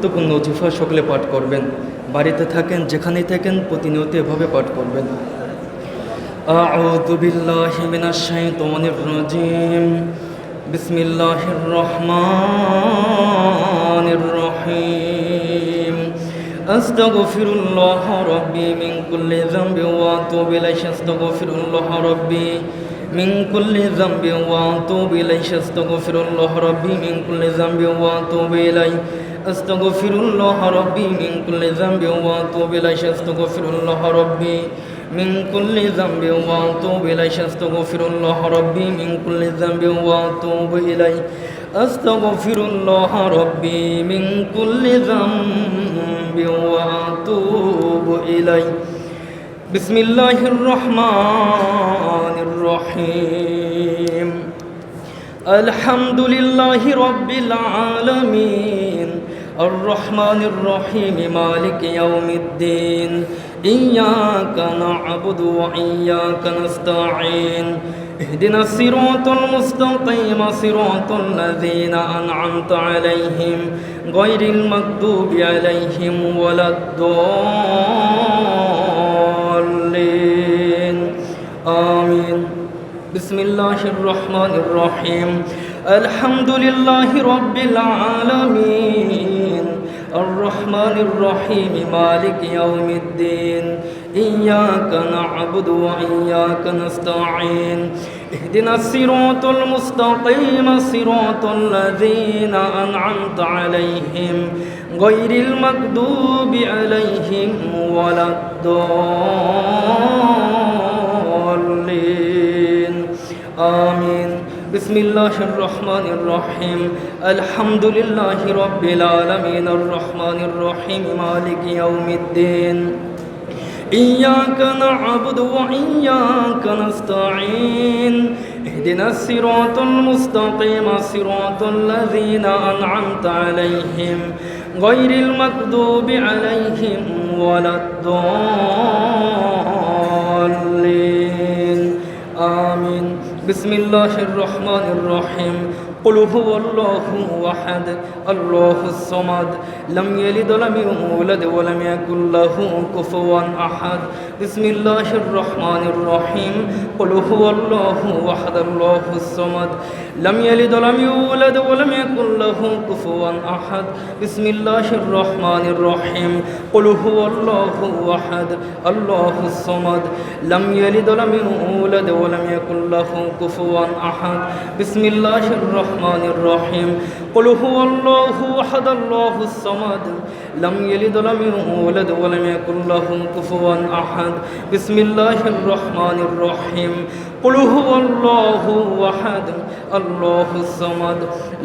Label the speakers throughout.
Speaker 1: গুরুত্বপূর্ণ ওজিফা সকলে পাঠ করবেন। বাড়িতে থাকেন, যেখানেই থাকেন, প্রতিনিয়ত এভাবে পাঠ করবেন। আউযু বিল্লাহি মিনাশ শাইতানির রাজিম। বিসমিল্লাহির রহমানির রহিম। আস্তাগফিরুল্লাহ রাব্বি মিন কুল্লি যামবি ওয়া আতুবু ইলাইহি। আস্তাগফিরুল্লাহ রাব্বি মিন কুল্লি যামবি ওয়া আতুবু ইলাইহি। আস্তাগফিরুল্লাহ রাব্বি মিন কুল্লি যামবি ওয়া আতুবু ইলাইহি। আস্তাগফিরুল্লাহ রাব্বি মিন কুল্লি যামবি ওয়া আতুবু ইলাইহি। আস্তাগফিরুল্লাহ রাব্বি মিন কুল্লি যামবি ওয়া আতুবু ইলাইহি। আস্তাগফিরুল্লাহ রাব্বি মিন কুল্লি যামবি ওয়া আতুবু ইলাইহি। আস্তাগফিরুল্লাহ রাব্বি মিন কুল্লি যামবি ওয়া আতুবু ইলাইহি। বিসমিল্লাহির রহমানির রহিম। আলহামদুলিল্লাহি রাব্বিল আলামিন। الرحمن الرحيم مالك يوم الدين إياك نعبد وإياك نستعين اهدنا الصراط المستقيم صراط الذين أنعمت عليهم غير المغضوب عليهم ولا الضالين آمين بسم الله الرحمن الرحيم الحمد لله رب العالمين الرحمن الرحيم مالك يوم الدين إياك نعبد وإياك نستعين اهدنا الصراط المستقيم صراط الذين أنعمت عليهم غير المغضوب عليهم ولا الضالين آمين بسم الله الرحمن الرحيم الحمد لله رب العالمين الرحمن الرحيم مالك يوم الدين إياك نعبد وإياك نستعين اهدنا الصراط المستقيم صراط الذين أنعمت عليهم غير المغضوب عليهم ولا الضالين آمين بسم الله الرحمن الرحيم قل هو الله أحد الله الصمد لم يلد ولم يولد ولم يكن له كفوا أحد بسم الله الرحمن الرحيم قل هو الله أحد الله الصمد لم يلد ولم يولد ولم يكن له كفوا أحد بسم الله الرحمن الرحيم قل هو الله أحد الله الصمد لم يلد ولم يولد ولم يكن له كفوا أحد بسم الله الرحمن الرحيم قل هو الله أحد الله الصمد لم يلد ولم يولد ولم يكن له كفوا أحد بسم الله الرحمن الرحيم قل هو الله أحد الله الصمد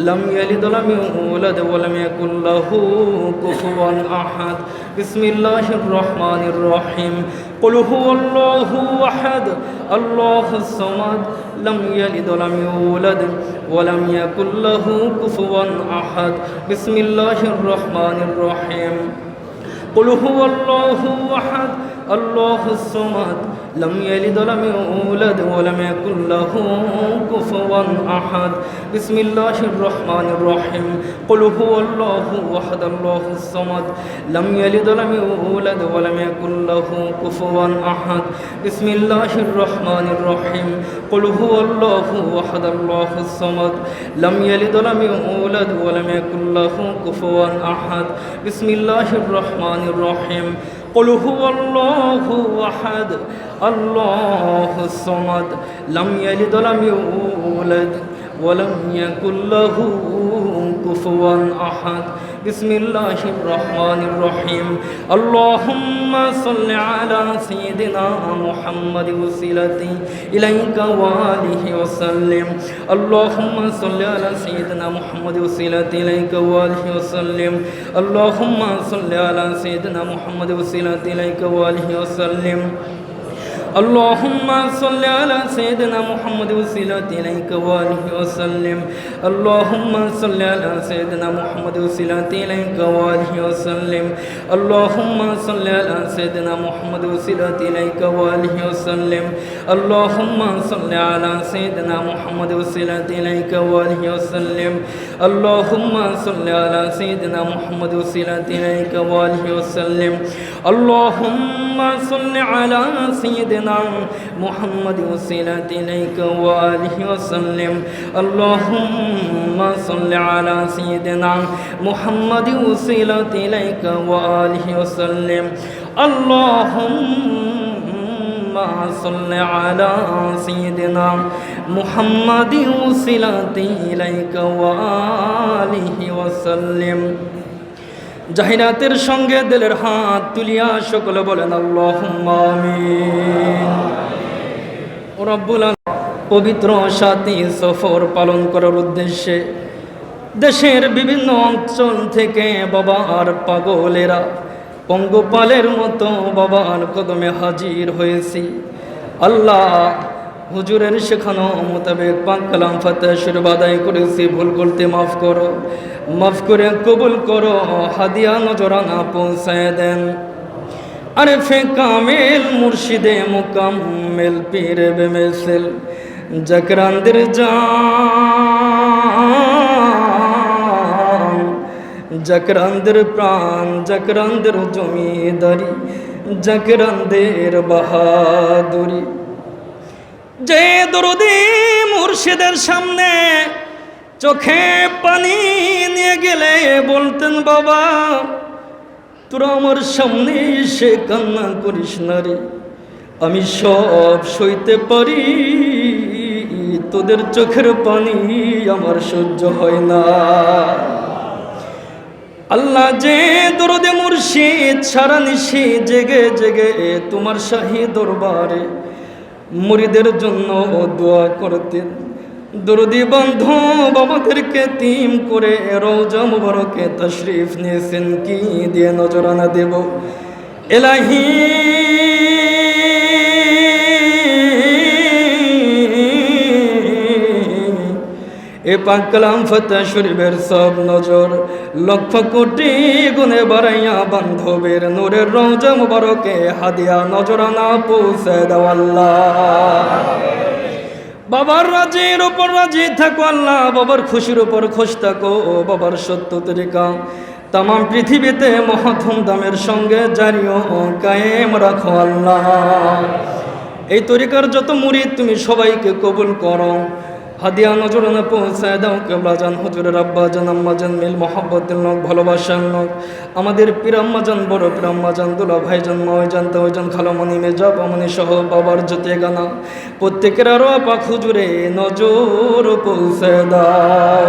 Speaker 1: لم يلد ولم يولد ولم يكن له كفوا أحد بسم الله الرحمن الرحيم قل هو الله أحد الله الصمد لم يلد ولم يولد ولم يكن له كفوا أحد بسم الله الرحمن الرحيم قل هو الله أحد الله الصمد لم يلد ولم يولد ولم يكن له كفوا أحد بسم الله الرحمن الرحيم قل هو الله أحد الله الصمد لم يلد ولم يولد ولم يكن له كفوا أحد بسم الله الرحمن الرحيم قل هو الله أحد الله الصمد لم يلد ولم يولد ولم يكن له كفوا أحد بسم الله الرحمن الرحيم قل هو الله أحد الله الصمد لم يلد ولم يولد ولم يكن له كفوا أحد بسم الله الرحمن الرحيم اللهم صل على سيدنا محمد وسيلتي إليك وآله وسلم اللهم صل على سيدنا محمد وسيلتي إليك وآله وسلم اللهم صل على سيدنا محمد وسيلتي إليك وآله وسلم اللهم صل على سيدنا محمد وسيلة إليك وآله وسلم اللهم صل على سيدنا محمد وسيلة إليك وآله وسلم اللهم صل على سيدنا محمد وسيلة إليك وآله وسلم اللهم صل على سيدنا محمد وسيلة إليك وآله وسلم اللهم صل على سيدنا محمد وسيلة إليك وآله وسلم اللهم صل على سيدنا محمد وسيلة إليك وآله وسلم اللهم صل على سيدنا محمد وسيلة إليك وآله وسلم اللهم صل على سيدنا محمد وسيلة إليك وآله وسلم জাহিরাতের সঙ্গে দিলের হাত তুলিয়া সকলে বলেন আল্লাহুম্মা আমিন। রব্বুল পবিত্র সাথী সফর পালন করার উদ্দেশ্যে দেশের বিভিন্ন অঞ্চল থেকে বাবার পাগলেরা পঙ্গপালের মতো বাবার কদমে হাজির হয়েছি। আল্লাহ হুজুরের শেখানো মোতাবেক পাক কালাম ফাতিহা শরীফ আদায় করেছি, ভুল করতে মাফ করো, মাফ করে কবুল করো, হাদিয়া নজরানা পৌঁছায় দেন। আরেফে কামেল মুর্শিদে মুকাম্মেল পীরে বেমেসেল জাকরানদের জান, জাকরানদের প্রাণ, জাকরানদের জমিদারি, জাকরানদের বাহাদুরি। যে দরদি মুর্শিদের সামনে চোখে পানি নিয়ে গেলে বলতেন বাবা তোরা আমার সামনে এসে কান্না করিস না রে, আমি সব সইতে পারি, তোদের চোখের পানি আমার সহ্য হয় না। আল্লাহ যে দরদে মুর্শিদ সারা নিশি জেগে জেগে তোমার শাহী দরবারে মুরিদের জন্য দোয়া করতেন, দরদি বন্ধু বাবাদেরকে তিম করে রওজা মুবারকে তশরিফ নিয়েছেন, কি দিয়ে নজরানা দেব এলাহি। এ পাক কালাম ফাতিহা শরীফের সব নজর লক্ষ কোটি গুণে বাড়াইয়া বান্ধবের নূরের রওজা মুবারকে হাদিয়া নজরানা পৌঁছে দাও আল্লাহ। বাবার রাজির উপর রাজি থাকো আল্লাহ, বাবার খুশির উপর খুশ থাকো, বাবার সত্য তরিকা তাম পৃথিবীতে মহাধুম দামের সঙ্গে জারি ও কায়েম রাখো আল্লাহ। এই তরিকার যত মুরিদ তুমি সবাইকে কবুল করো, হাদিয়া নজরানা পৌঁছায় দাও। কেবলা জান হুজুরের আব্বা জান আম্মা জান মিল মহব্বতের লোক, ভালোবাসার লোক, আমাদের পীরাম্মা জান বড় পীরাম্মা জান দুলা ভাই জান মাওই জান তাওই জান খালামণি মেজা পামনি সহ বাবার যতে গানা প্রত্যেকের আরো পাক হুজুরে নজর পৌঁছায় দাও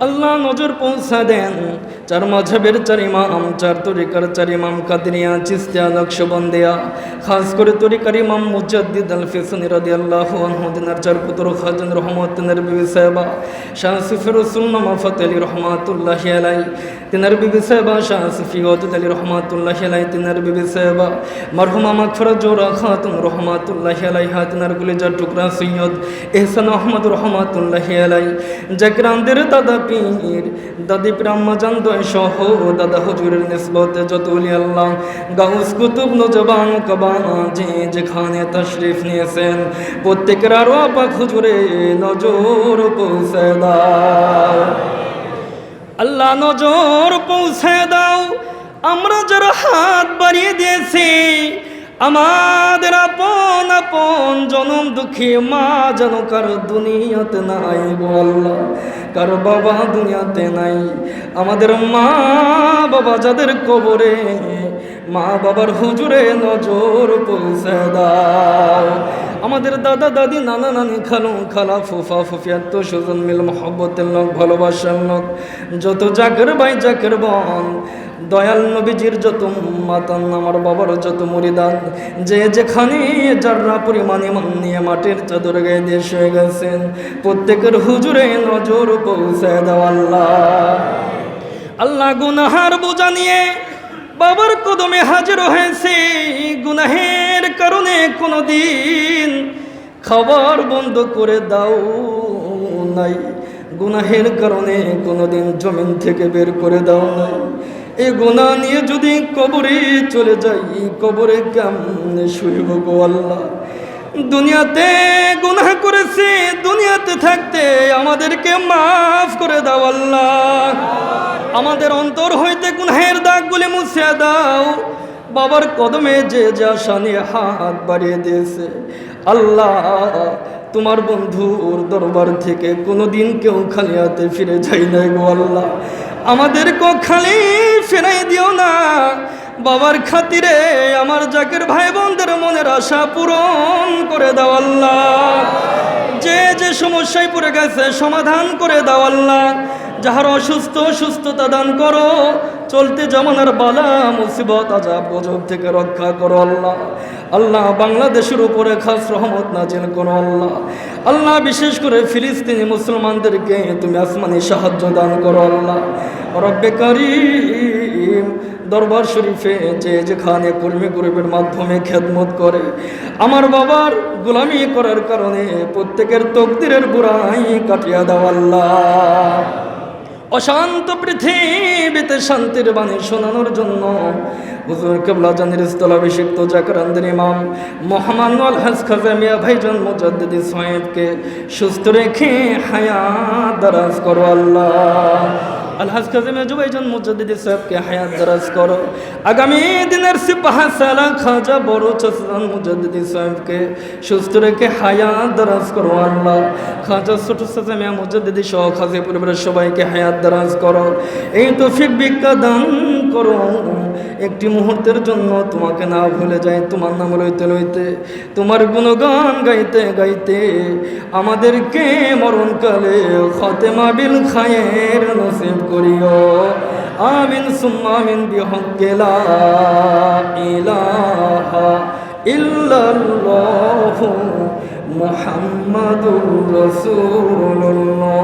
Speaker 1: আল্লাহ, নজর পৌঁছা দেন। চার মাঝহের চার ইমাম, চার তরিকার চার ইমাম, কাদরিয়া, চিশতিয়া, নকশবন্দিয়া, খাস করে তরিকার ইমাম মুজাদ্দিদ আল ফিসানি রাদিয়াল্লাহু আনহু, দিনার চার পুত্র খাজান রহমতুল্লাহর বিবি সাহেবা শাহ সুফি রসুল মামা ফতেহ আলী রহমাতুল্লাহি আলাইহি, তিনার বিবি সাহেবা শাহ সুফি ওয়াদুদ আলী রহমাতুল্লাহি আলাইহি, তিনার বিবি সাহেবা মরহুমা মাগফিরাত জোহরা খাতুন রহমাতুল্লাহি আলাইহা, তিনার কলিজার টুকরা সৈয়দ এহসান আহমদ রহমাতুল্লাহি আলাইহি, জাকরানদের দাদা পীর দাদি পীরাম্মা জান সহ দাদা হুজুরের নিসবতে যত ওলি আল্লাহ গাউস কুতুব নজবান কবান যে যেখানে তশরিফ নিয়েছেন প্রত্যেকের আরো পাক হুজুরে নজর পৌঁছে দাও আল্লাহ, নজর পৌঁছে দাও। আমরা যারা হাত বাড়িয়ে দিয়েছি আমাদের আপন আপন জনম দুঃখী মা যেন কার দুনিয়াতে নাই গো আল্লাহ, কার বাবা দুনিয়াতে নাই, আমাদের মা বাবা যাদের কবরে মা বাবার হুজুরে নজর পৌঁছে দাও। আমাদের দাদা দাদি নানা নানি খালু খালা ফুফা ফুফিয়াত তো সুজন মিল মহব্বতের লোক, ভালোবাসার লোক, যত জাকের ভাই জাকের বোন, দয়াল নবীজির যত মাতান, আমার বাবার যত মুরিদান, যে যেখানে যারা পরিমাণে মান নিয়ে মাটির চাদর গায়ে দিয়ে শুয়ে গেছেন প্রত্যেকের হুজুরে নজর পৌঁছে দাও আল্লাহ। আল্লাহ গুনাহার বোঝা নিয়ে বাবার কদমে হাজির হয়েছে, গুনাহের কারণে কোনোদিন খাবার বন্ধ করে দাও নাই, গুনাহের কারণে কোনোদিন জমিন থেকে বের করে দাও নাই। এই গুনাহ নিয়ে যদি কবরে চলে যাই, কবরে কেমনে শুইব গো আল্লাহ? দুনিয়াতে গুনাহ করেছি, দুনিয়াতে থাকতে আমাদেরকে মাফ করে দাও আল্লাহ। আমাদের অন্তর হইতে গুনাহের দাগগুলি মুছে দাও। বাবার কদমে যে যা শানে হাত বাড়িয়ে দিয়েছে আল্লাহ, তোমার বন্ধুর দরবার থেকে কোনোদিন কেউ খালি হাতে ফিরে যাই নাই গো আল্লাহ। আমাদেরকে খালি ফেরাই দিও না। বাবার খাতিরে আমার জাকের ভাই বোনদের মনের আশা পূরণ করে দাও আল্লাহ। যে যে সমস্যায় পড়ে গেছে সমাধান করে দাও আল্লাহ। যাহার অসুস্থ সুস্থতা দান করো, চলতে জামানার বালা মুসিবত আযাব গজব থেকে রক্ষা করো আল্লাহ। আল্লাহ বাংলাদেশের উপরে খাস রহমত নাজিল করো আল্লাহ। আল্লাহ বিশেষ করে ফিলিস্তিনি মুসলমানদেরকে তুমি আসমানি সাহায্য দান করো আল্লাহ। রব্বে কারীম, দরবার শরীফে যে যেখানে কর্মী গরিবের মাধ্যমে খেদমত করে আমার বাবার গোলামি করার কারণে প্রত্যেকের তকদিরের বুড়াই কাটিয়া দাও আল্লাহ। অশান্ত পৃথিবীতে শান্তির বাণী শোনানোর জন্য হুজুর কিবলা জানের স্থলাভিষিক্ত জাকরানদের ইমাম মোহাম্মদ আলহাজ খাজা মিয়া ভাইজান মুজাদ্দিদি সাহেবকে সুস্থ রেখে হায়াত দারাজ করো আল্লাহ। আলহাজ খাজা মিয়া ভাইজান মুজাদ্দিদি সাহেবকে হায়াত দারাজ করো। আগামী দিনের সিপাহী সালাহ খাজা বড় চাচান মুজাদ্দিদি সাহেবকে সুস্থ রেখে হায়াত দারাজ করো আল্লাহ। খাজা ছোট চাচা মিয়া মুজাদ্দিদি সহ খাজা পরিবারের সবাইকে হায়াত দারাজ করো। এই তৌফিক ভিক্ষা দান করো। একটি মুহূর্তের জন্য তোমাকে না ভুলে যাই, তোমার নাম লইতে লইতে, তোমার গুণগান গাইতে গাইতে আমাদেরকে মরণকালে খাতেমা বিল খায়ের নসিব করিও। আমিন সুম্মা আমিন বিহক্কি লা ইলাহা ইল্লাল্লাহু মুহাম্মাদুর রাসূলুল্লাহ।